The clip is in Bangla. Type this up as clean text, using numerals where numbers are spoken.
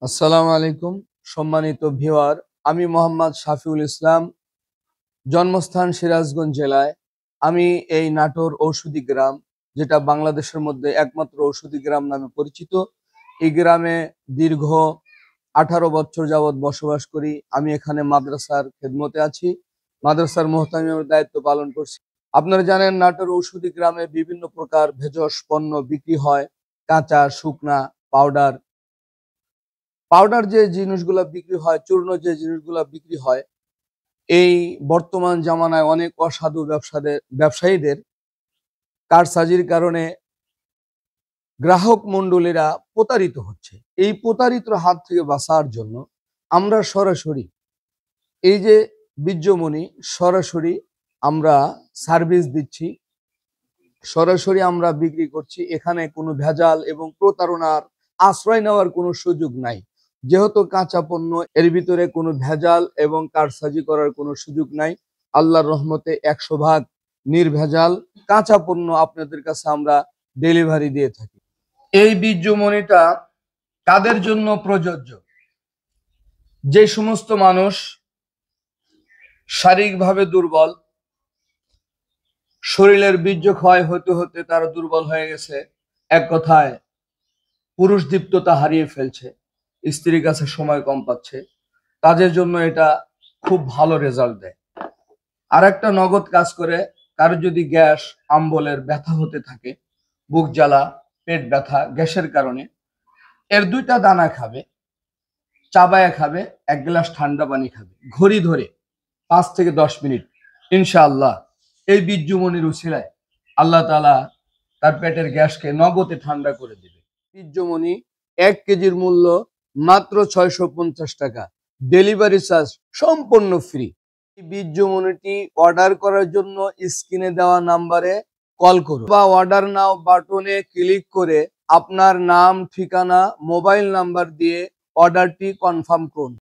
আসসালামু আলাইকুম সম্মানিত ভিউয়ার, আমি মোহাম্মদ শাফিউল ইসলাম। জন্মস্থান সিরাজগঞ্জ জেলায়। আমি এই নাটোর ঔষধি গ্রাম, যেটা বাংলাদেশের মধ্যে একমাত্র ঔষধি গ্রাম নামে পরিচিত, এই গ্রামে দীর্ঘ 18 বছর যাবৎ বসবাস করি। আমি এখানে মাদ্রাসার খেদমতে আছি, মাদ্রাসার মোহতামিমের দায়িত্ব পালন করছি। আপনারা জানেন নাটোর ঔষধি গ্রামে বিভিন্ন প্রকার ভেষজ পণ্য বিক্রি হয়, কাঁচা, শুকনা, পাউডার। পাউডার যে জিনিসগুলো বিক্রি হয়, চূর্ণ যে জিনিসগুলো বিক্রি হয়, এই বর্তমান জামানায় অনেক অসাধু ব্যবসায়ীদের কারসাজির কারণে গ্রাহক মণ্ডলীরা প্রতারিত হচ্ছে। এই প্রতারিত হাত থেকে বাঁচার জন্য আমরা সরাসরি এই যে বীর্যমণি সরাসরি আমরা সার্ভিস দিচ্ছি, সরাসরি আমরা বিক্রি করছি। এখানে কোনো ভেজাল এবং প্রতারণার আশ্রয় নেওয়ার কোনো সুযোগ নাই। যেহেতু কাঁচা পণ্য, এর ভিতরে কোনো ভেজাল এবং কারসাজি করার কোনো সুযোগ নাই। আল্লাহর রহমতে 100% নির্ভেজাল কাঁচা পণ্য আপনাদের কাছে আমরা ডেলিভারি দিয়ে থাকি। এই বীর্যমণিটা কাদের জন্য প্রযোজ্য? যে সমস্ত মানুষ শারীরিকভাবে দুর্বল, শরীরের বীর্য ক্ষয় হতে হতে তারা দুর্বল হয়ে গেছে, এক কথায় পুরুষ দীপ্ততা হারিয়ে ফেলছে, স্ত্রীর কাছে সময় কম পাচ্ছে, তাদের জন্য এটা খুব ভালো রেজাল্ট দেয়। আর একটা নগদ কাজ করে, কারো যদি গ্যাস অম্বলের ব্যথা হতে থাকে, বুক জ্বালা, পেট ব্যথা গ্যাসের কারণে, এর 2টা দানা খাবে, চাবায়া খাবে, 1 গ্লাস ঠান্ডা পানি খাবে, ঘড়ি ধরে 5 থেকে 10 মিনিট। ইনশাআল্লাহ এই বীর্যমণির উছিলায় আল্লাহ তাআলা তার পেটের গ্যাসকে নগদে ঠান্ডা করে দেবে। বীর্যমণি 1 কেজির মূল্য মাত্র 650 টাকা, ডেলিভারি চার্জ সম্পূর্ণ ফ্রি। এই বীর্যমণিটি অর্ডার করার জন্য স্ক্রিনে দেওয়া নাম্বারে কল করুন বা অর্ডার নাও বাটনে ক্লিক করে আপনার নাম, ঠিকানা, মোবাইল নাম্বার দিয়ে অর্ডারটি কনফার্ম করুন।